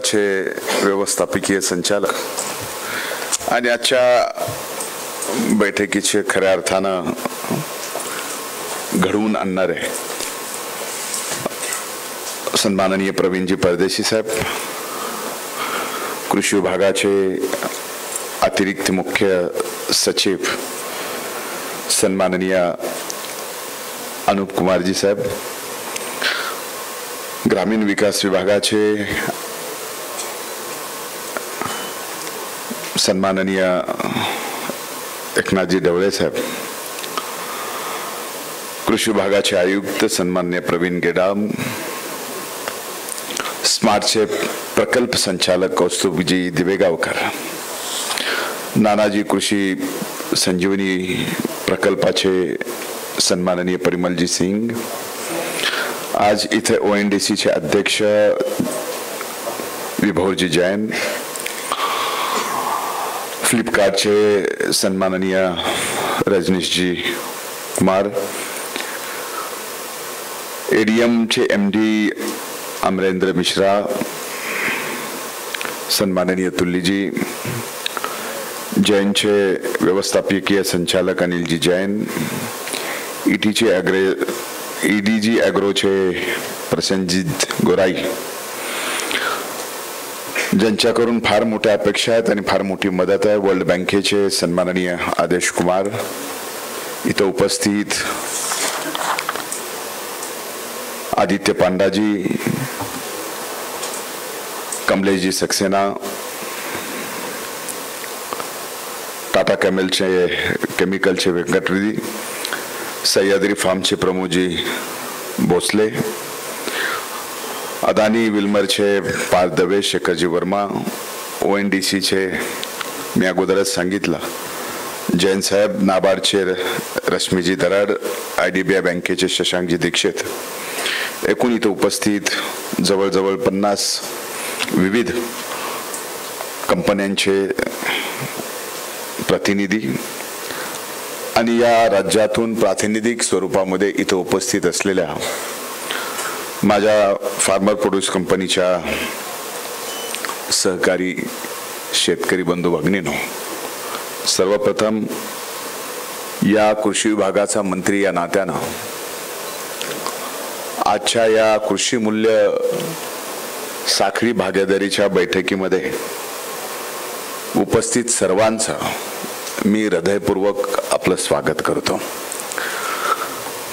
चे व्यवस्थापकीय संचालक आणि आजच्या बैठकीचे खऱ्या अर्थानं घडवून आणणारे सन्माननीय प्रवीणजी परदेशी साहेब, कृषी विभागाचे अतिरिक्त मुख्य सचिव सन्माननीय अनूप कुमारजी साहेब, ग्रामीण विकास विभागाचे सन्माननीय एकनाथजी ढवळे साहेब, कृषी विभागाचे आयुक्त सन्माननीय प्रवीण गेडाम, स्मार्टचे प्रकल्प संचालक कौस्तुभजी दिवेगावकर, नानाजी कृषी संजीवनी प्रकल्पाचे सन्माननीय परिमलजी सिंग, आज इथे ONDC चे अध्यक्ष विभोरजी जैन, फ्लिपकार्टचे सन्माननीय रजनीशजी कुमार, ADM चे MD अमरेंद्र मिश्रा, सन्माननीय तुल्लीजी, जैनचे व्यवस्थापकीय संचालक अनिलजी जैन, EDG ॲग्रोचे प्रसन्नजीत गोराई, ज्यांच्याकडून फार मोठ्या अपेक्षा आहेत आणि फार मोठी मदत आहे, वर्ल्ड बँकेचे सन्माननीय आदेश कुमार, इथं उपस्थित आदित्य पांडाजी, कमलेशजी सक्सेना, टाटा केमिकलचे व्यंकटरेड्डी, सह्याद्री फार्मचे प्रमोदजी भोसले, अदानी विल्मरचे पार्थ दवे, शेखरजी वर्मा, ONDC चे मी अगोदरच सांगितलं जैन साहेब, नाबार्डचे रश्मीजी दराड, IDBI बँकेचे शशांकजी दीक्षित, एकूण इथं उपस्थित जवळजवळ 50 विविध कंपन्यांचे प्रतिनिधी आणि या राज्यातून प्रातिनिधिक स्वरूपामध्ये इथं उपस्थित असलेल्या माझ्या फार्मर प्रोड्यूस कंपनीच्या सहकारी शेतकरी बंधू भगिनींनो, सर्वप्रथम या कृषी विभागाचा मंत्री या नात्यानं आजच्या या कृषी मूल्य साखळी भागीदारीच्या बैठकीमध्ये उपस्थित सर्वांचं मी हृदयपूर्वक आपलं स्वागत करतो.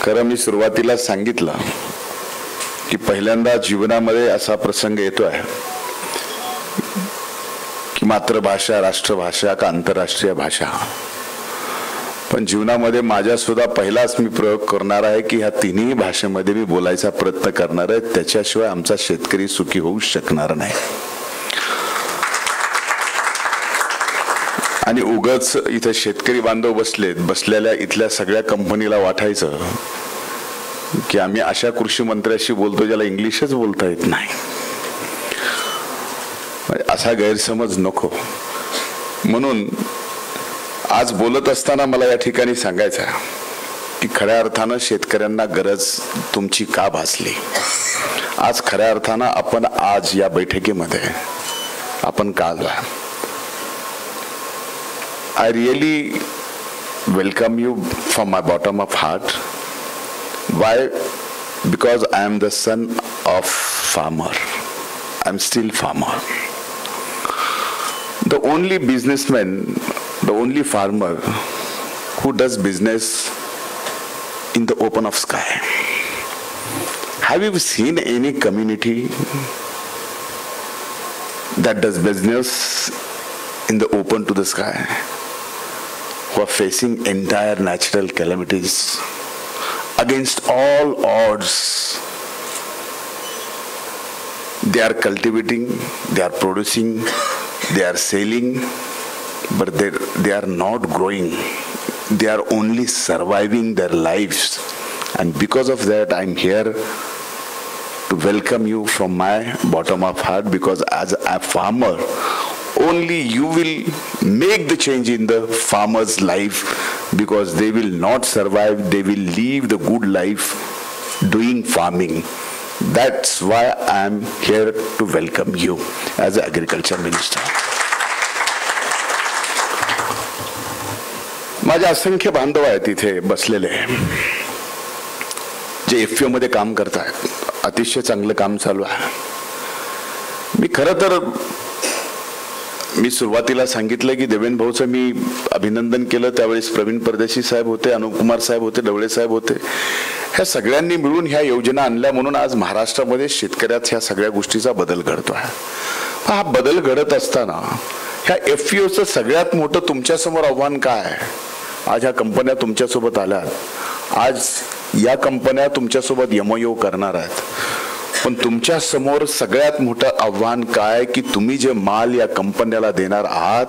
खरं मी सुरुवातीला सांगितलं की पहिल्यांदा जीवनामध्ये असा प्रसंग येतोय की मातृभाषा, राष्ट्रभाषा का आंतरराष्ट्रीय भाषा, पण जीवनामध्ये माझ्या सुद्धा पहिलाच मी प्रयोग करणार आहे की ह्या तिन्ही भाषेमध्ये मी बोलायचा प्रयत्न करणार आहे, त्याच्याशिवाय आमचा शेतकरी सुखी होऊ शकणार नाही. आणि उगाच इथे शेतकरी बांधव बसलेल्या इथल्या सगळ्या कंपनीला वाटायचं की आम्ही अशा कृषी मंत्र्याशी बोलतो ज्याला इंग्लिशच बोलता येत नाही, असा गैरसमज नको. म्हणून आज बोलत असताना मला या ठिकाणी सांगायचं आहे की खऱ्या अर्थानं शेतकऱ्यांना गरज तुमची का भासली. आज खऱ्या अर्थानं आपण आज या बैठकीमध्ये आपण का आलोय. I really welcome you from my bottom of heart. Why? Because I am the son of farmer. I am still farmer. The only businessman, the only farmer who does business in the open of sky. Have you seen any community that does business in the open to the sky, who are facing entire natural calamities against all odds? They are cultivating, they are producing, they are selling, but they are not growing. They are only surviving their lives, and because of that I am here to welcome you from my bottom of heart, because as a farmer only you will make the change in the farmer's life, because they will not survive, they will live the good life doing farming. That's why I am here to welcome you as an agriculture minister. माझे असंख्य बांधव आहेत तिथे बसलेले, जे FPO मध्ये काम करतात. अतिशय चांगलं काम चालू आहे. मी खरं तर मी सुरुवातीला सांगितलं की देवेंद्र भाऊचं मी अभिनंदन केलं. त्यावेळेस प्रवीण परदेशी साहेब होते, अनुप कुमार साहेब होते, ढवळे साहेब होते. ह्या सगळ्यांनी मिळून ह्या योजना आणल्या म्हणून आज महाराष्ट्रामध्ये शेतकऱ्यात ह्या सगळ्या गोष्टीचा बदल घडतोय. हा बदल घडत असताना ह्या एफपीओचं सगळ्यात मोठं तुमच्यासमोर आव्हान काय? आज ह्या कंपन्या तुमच्यासोबत आल्यात. आज या कंपन्या तुमच्यासोबत एमओयू करणार आहेत. पण तुमच्या समोर सगळ्यात मोठं आव्हान काय की तुम्ही जे माल या कंपन्याला देणार आहात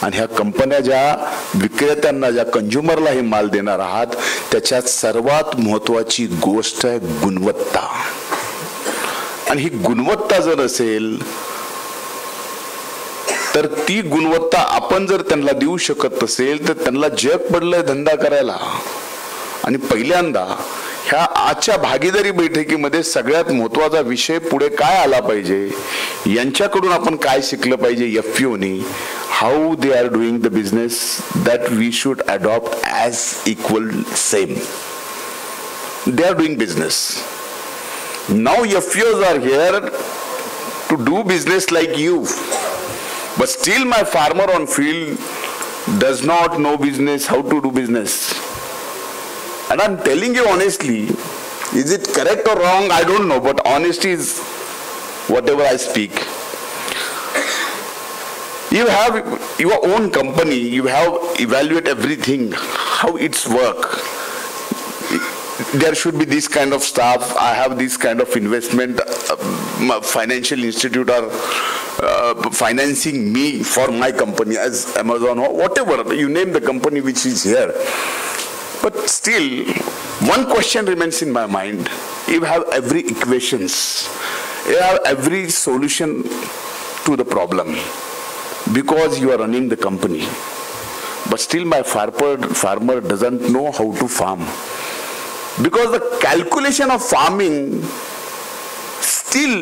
आणि ह्या कंपन्या ज्या विक्रेत्यांना, ज्या कंझ्युमरला हे माल देणार आहात, त्याच्यात सर्वात महत्वाची गोष्ट आहे गुणवत्ता. आणि ही गुणवत्ता जर असेल तर ती गुणवत्ता आपण जर त्यांना देऊ शकत असेल तर त्यांना जग पडलंय धंदा करायला. आणि पहिल्यांदा ह्या आजच्या भागीदारी बैठकीमध्ये सगळ्यात महत्वाचा विषय पुढे काय आला पाहिजे, यांच्याकडून आपण काय शिकलं पाहिजे एफपीओनी, how they are doing the business, that we should adopt as equal same. They are doing business. Now FPOs are here to do business like you, but still my farmer on field does not know business, how to do business. And I'm telling you honestly, is it correct or wrong? I don't know, but honesty is whatever I speak. You have your own company, you have evaluate everything, how it's work. There should be this kind of staff, I have this kind of investment, financial institute are financing me for my company as Amazon or whatever, you name the company which is here. But still, one question remains in my mind. You have every equations, you have every solution to the problem because you are running the company. But still my farmer doesn't know how to farm. Because the calculation of farming still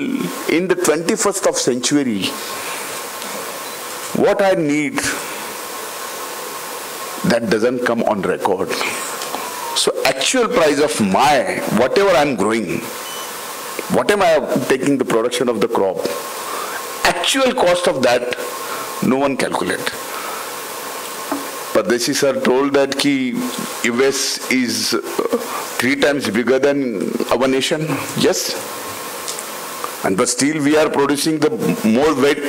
in the 21st of century, what I need, that doesn't come on record. So actual price of my, whatever I'm growing, what am I taking the production of the crop, actual cost of that, no one calculate. Pardeshi sir told that ki US is 3 times bigger than our nation. Yes. And but still we are producing the more weight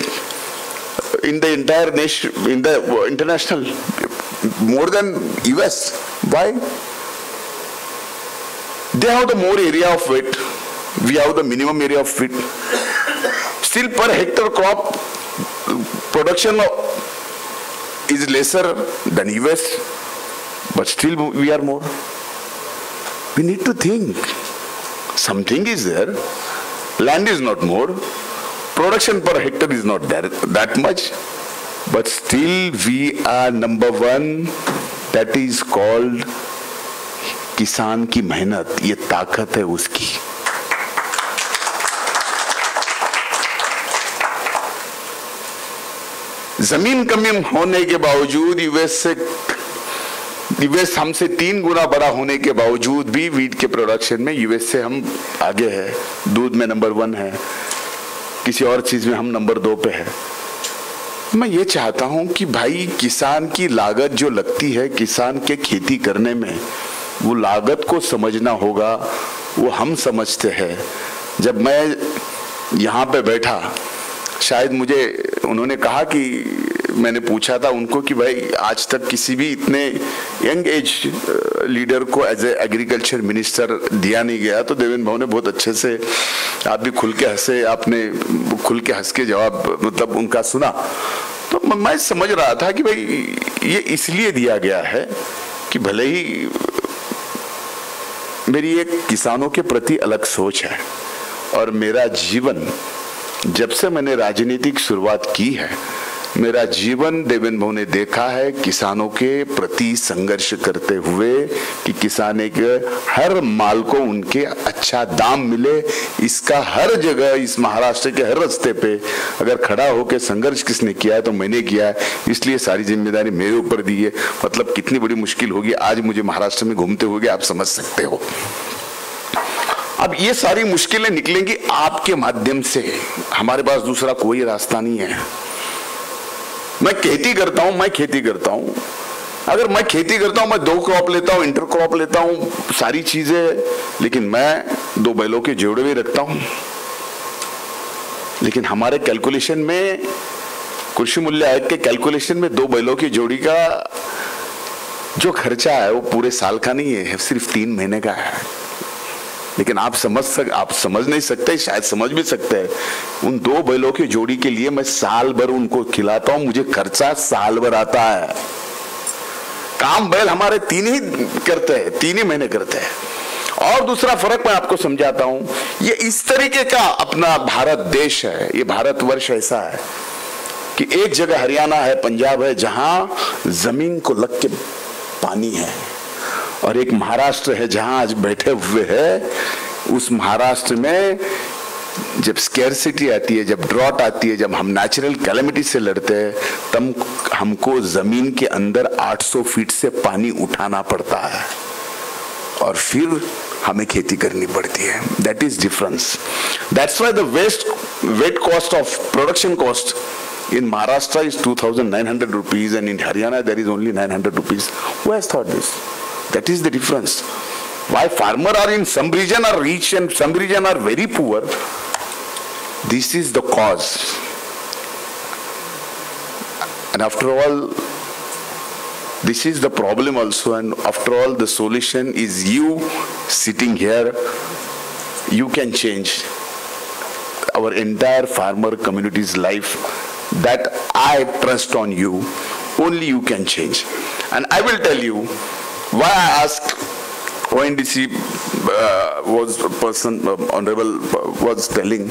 in the entire nation, in the international, more than US. Why? They have the more area of weight. We have the minimum area of weight. Still per hectare crop production is lesser than US, but still we are more. We need to think. Something is there. Land is not more. Production per hectare is not there that much. But still we are number one. That is called किसान की मेहनत. ये ताकत है उसकी. जमीन कमी होने के बावजूद यूएस हमसे 3 गुना बड़ा होने के बावजूद भी वीट के प्रोडक्शन में यूएस से हम आगे है. दूध में नंबर 1 है, किसी और चीज में हम नंबर 2 पे है. मैं ये चाहता हूं कि भाई किसान की लागत जो लगती है किसान के खेती करने में, वो लागत को समझना होगा. वो हम समझते हैं. जब मैं यहाँ पे बैठा, शायद मुझे उन्होंने कहा कि मैंने पूछा था उनको कि भाई आज तक किसी भी इतने यंग एज लीडर को एज ए एग्रीकल्चर मिनिस्टर दिया नहीं गया. तो देवेंद्र भाऊ ने बहुत अच्छे से, आप भी खुल के हंसे, आपने खुल के हंस के जवाब मतलब उनका सुना. तो मैं समझ रहा था कि भाई ये इसलिए दिया गया है कि भले ही मेरी एक किसानों के प्रति अलग सोच है और मेरा जीवन जब से मैंने राजनीतिक शुरुआत की है मेरा जीवन देवेंद्र भाऊ ने देखा है किसानों के प्रति संघर्ष करते हुए कि किसान के हर माल को उनके अच्छा दाम मिले। इसका हर जगह इस महाराष्ट्र के हर रास्ते पे अगर खड़ा होकर संघर्ष किसने किया है तो मैंने किया है, इसलिए सारी जिम्मेदारी मेरे ऊपर दी है। मतलब कितनी बड़ी मुश्किल होगी आज मुझे महाराष्ट्र में घूमते हुए, आप समझ सकते हो। अब ये सारी मुश्किलें निकलेंगी आपके माध्यम से, हमारे पास दूसरा कोई रास्ता नहीं है। मैं खेती करता हूं, अगर मैं खेती करता हूं, मैं 2 क्रॉप लेता हूं, इंटर क्रॉप लेता हूं, सारी चीजें, लेकिन मैं 2 बैलों के जोड़े भी रखता हूं। लेकिन हमारे कैलकुलेशन में, कृषि मूल्य आयोग के कैलकुलेशन में 2 बैलों की जोड़ी का जो खर्चा है वो पूरे साल का नहीं है, सिर्फ 3 महीने का है। लेकिन आप समझ नहीं सकते, शायद समझ भी सकते हैं। उन 2 बैलों की जोड़ी के लिए मैं साल भर उनको खिलाता हूं, मुझे खर्चा साल भर आता है। काम बैल हमारे 3 ही करते हैं, 3 ही महीने करते हैं। और दूसरा फर्क मैं आपको समझाता हूं, ये इस तरीके का अपना भारत देश है, ये भारतवर्ष ऐसा है कि एक जगह हरियाणा है, पंजाब है, जहां जमीन को लग के पानी है, और एक महाराष्ट्र है जहां आज बैठे हुए हैं। उस महाराष्ट्र में जब स्कैरसिटी आती है, जब ड्रॉट आती है, जब हम नेचुरल कैलेमिटी से लड़ते हैं, तब हमको जमीन के अंदर 800 फीट से पानी उठाना पड़ता है और फिर हमें खेती करनी पड़ती है। That is difference. That's why the wet cost of production cost in Maharashtra is 2,900 rupees and in Haryana there is only 900 rupees. Who has thought this? That is the difference. Why farmers are in some region are rich and some region are very poor? This is the cause. And after all, this is the problem also, and after all the solution is you sitting here. You can change our entire farmer community's life. That I trust on you. Only you can change. And I will tell you why I asked ONDC was person honorable was telling.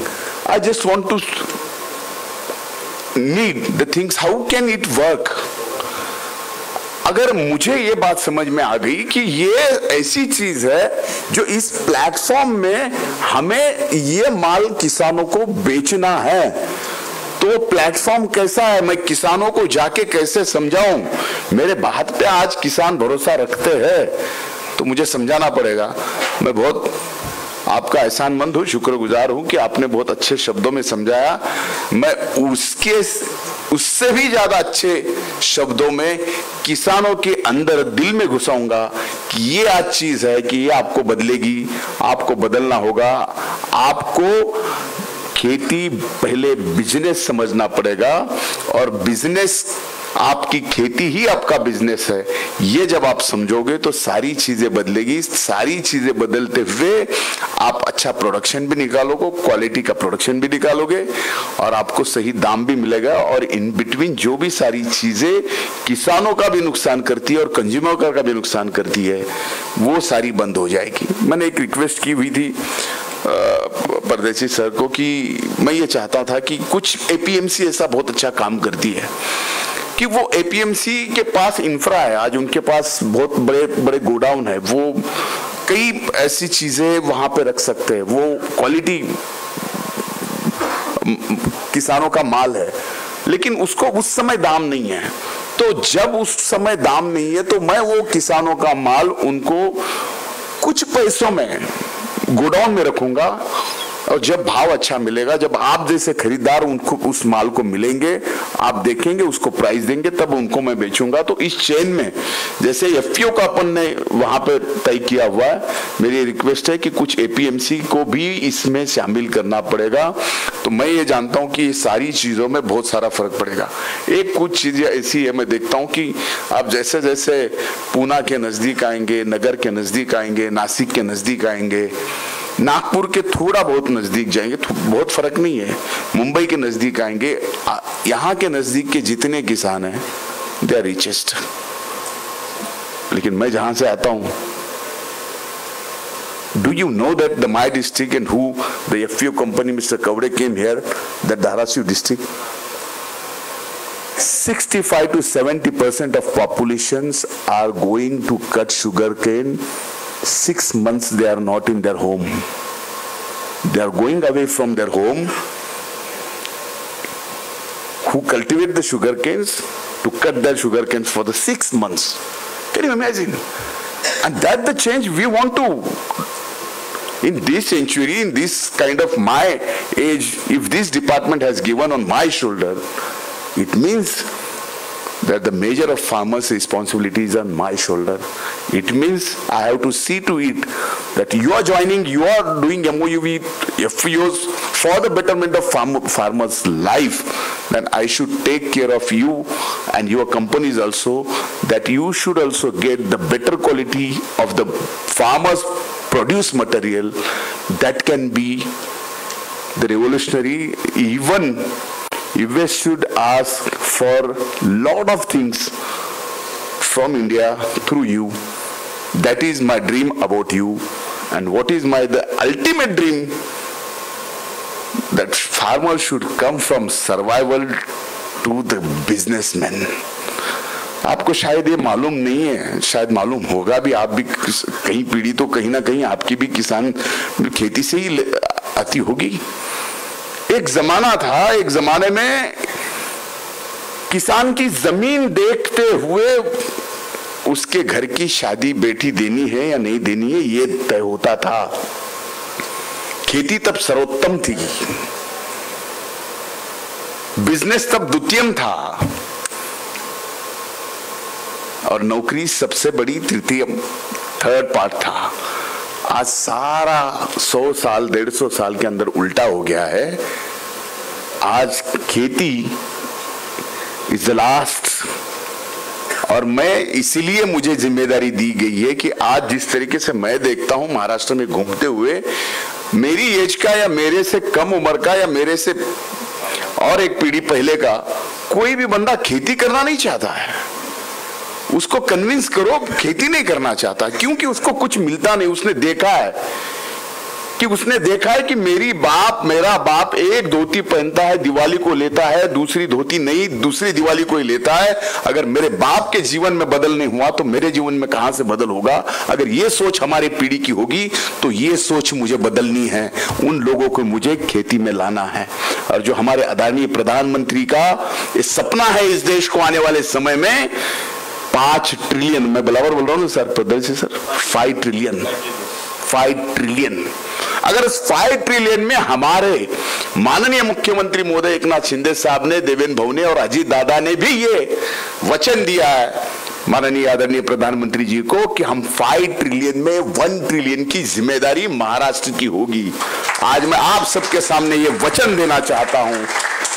I just want to need the things. How can it work? अगर मुझे ये बात समझ में आ गई कि ये ऐसी चीज है जो इस प्लेटफॉर्म में हमें ये माल किसानों को बेचना है, तो प्लेटफॉर्म कैसा है, मैं किसानों को जाके कैसे समझाऊं। मेरे बात पे आज किसान भरोसा रखते हैं तो मुझे समझाना पड़ेगा। मैं बहुत आपका एहसानमंद हूं, शुक्रगुजार हूं कि आपने बहुत अच्छे शब्दों में समझाया। मैं उससे भी ज्यादा अच्छे शब्दों में किसानों के अंदर दिल में घुसाऊंगा कि ये आज चीज है कि ये आपको बदलेगी, आपको बदलना होगा। आपको खेती पहले बिजनेस समझना पड़ेगा, और बिजनेस आपकी खेती ही आपका बिजनेस है। ये जब आप समझोगे तो सारी चीजें बदलेगी। सारी चीजें बदलते हुए आप अच्छा प्रोडक्शन भी निकालोगे, क्वालिटी का प्रोडक्शन भी निकालोगे, और आपको सही दाम भी मिलेगा। और इन बिटवीन जो भी सारी चीजें किसानों का भी नुकसान करती है और कंज्यूमर का भी नुकसान करती है, वो सारी बंद हो जाएगी। मैंने एक रिक्वेस्ट की हुई थी परदेसी सर को कि मैं ये चाहता था कि कुछ एपीएमसी ऐसा बहुत अच्छा काम करती है कि वो एपीएमसी के पास इंफ्रा है, आज उनके पास बहुत बड़े बड़े गोडाउन है, वो कई ऐसी चीजें वहां पे रख सकते हैं। वो क्वालिटी किसानों का माल है, लेकिन उसको उस समय दाम नहीं है। तो जब उस समय दाम नहीं है तो मैं वो किसानों का माल उनको कुछ पैसों में गोडाउन में रखूंगा, और जब भाव अच्छा मिलेगा, जब आप जैसे खरीदार उनको उस माल को मिलेंगे, आप देखेंगे, उसको प्राइस देंगे, तब उनको मैं बेचूंगा। तो इस चेन में जैसे एफपीओ का अपन ने वहां पे तय किया हुआ है, मेरी रिक्वेस्ट है कि कुछ एपीएमसी को भी इसमें शामिल करना पड़ेगा। तो मैं ये जानता हूं कि ये सारी चीजों में बहुत सारा फर्क पड़ेगा। एक कुछ चीजें ऐसी है, मैं देखता हूं कि आप जैसे जैसे पूना के नजदीक आएंगे, नगर के नजदीक आएंगे, नासिक के नजदीक आएंगे, नागपुर के थोड़ा बहुत नजदीक जाएंगे, बहुत फर्क नहीं है, मुंबई के नजदीक आएंगे, यहाँ के नजदीक के जितने किसान हैं दे आर रिचेस्ट। लेकिन मैं जहां से आता हूं, do you know that the my district and who the FPO company Mr. Kavade came here, that Dharasu district, 65 to 70% of populations are going to cut sugarcane. 6 months they are not in their home. They are going away from their home, who cultivate the sugarcanes, to cut their sugarcanes for the 6 months. Can you imagine? And that's the change we want to. In this century, in this kind of my age, if this department has given on my shoulder, it means that the measure of farmers' responsibilities on my shoulder. It means I have to see to it that you are joining, you are doing MOU with FPOs for the betterment of farmers' life. Then I should take care of you and your companies also, that you should also get the better quality of the farmers' produce material that can be the revolutionary. Even we should ask for lot of things from India through you. That is my dream about you. And what is the ultimate dream? That farmers should come from survival to the businessman. आपको शायद ये मालूम नहीं है, शायद मालूम होगा भी, आप भी कहीं पीढ़ी तो कहीं ना कहीं आपकी भी किसान खेती से ही आती होगी। एक जमाना था, एक जमाने में किसान की जमीन देखते हुए उसके घर की शादी बेटी देनी है या नहीं देनी है ये तय होता था। खेती तब सर्वोत्तम थी, बिजनेस तब द्वितीयम था, और नौकरी सबसे बड़ी तृतीयम, थर्ड पार्ट था। आज सारा 100 साल 150 साल के अंदर उल्टा हो गया है। आज खेती इज द लास्ट। और मैं इसीलिए मुझे जिम्मेदारी दी गई है कि आज जिस तरीके से मैं देखता हूं महाराष्ट्र में घूमते हुए, मेरी एज का या मेरे से कम उम्र का या मेरे से और एक पीढ़ी पहले का कोई भी बंदा खेती करना नहीं चाहता है। उसको कन्विंस करो खेती नहीं करना चाहता, क्योंकि उसको कुछ मिलता नहीं। उसने देखा है कि मेरा बाप एक धोती पहनता है, दिवाली को लेता है, दूसरी धोती नहीं, दूसरी दिवाली को ही लेता है। अगर मेरे बाप के जीवन में बदल नहीं हुआ तो मेरे जीवन में कहां से बदल होगा? अगर ये सोच हमारी पीढ़ी की होगी तो ये सोच मुझे बदलनी है। उन लोगों को मुझे खेती में लाना है। और जो हमारे आदरणीय प्रधानमंत्री का ये सपना है इस देश को आने वाले समय में 5 ट्रिलियन, मैं बराबर बोल रहा हूं सर, पदल से सर, 5 ट्रिलियन। अगर इस 5 ट्रिलियन में हमारे माननीय मुख्यमंत्री महोदय एकनाथ शिंदे साहब ने, देवेंद्र भवन ने और अजीत दादा ने भी ये वचन दिया है माननीय आदरणीय प्रधानमंत्री जी को कि हम 5 ट्रिलियन में 1 ट्रिलियन की जिम्मेदारी महाराष्ट्र की होगी। आज मैं आप सबके सामने ये वचन देना चाहता हूं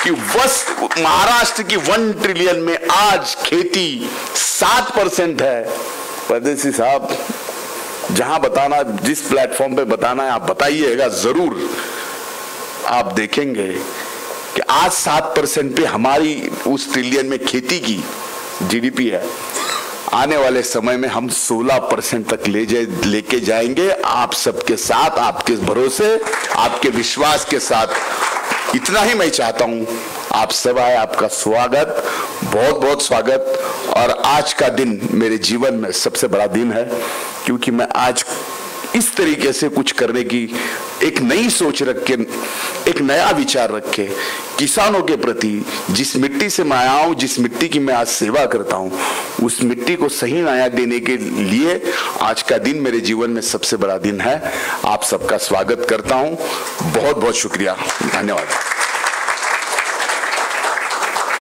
कि बस महाराष्ट्र की 1 ट्रिलियन में आज खेती 7% है। परदेसी साहब, जहां बताना, जिस प्लेटफॉर्म पे बताना है आप बताइएगा जरूर। आप देखेंगे कि आज 7% पे हमारी उस ट्रिलियन में खेती की जीडीपी है। आने वाले समय में हम 16% तक लेके जाएंगे, आप सबके साथ, आपके भरोसे, आपके विश्वास के साथ। इतना ही मैं चाहता हूं। आप सब आए, आपका स्वागत, बहुत बहुत स्वागत। और आज का दिन मेरे जीवन में सबसे बड़ा दिन है, क्योंकि मैं आज इस तरीके से कुछ करने की एक नई सोच रख के, एक नया विचार रख के किसानों के प्रति, जिस मिट्टी से मैं आया हूं, जिस मिट्टी की मैं आज सेवा करता हूं, उस मिट्टी को सही न्याय देने के लिए आज का दिन मेरे जीवन में सबसे बड़ा दिन है। आप सबका स्वागत करता हूं। बहुत बहुत शुक्रिया, धन्यवाद।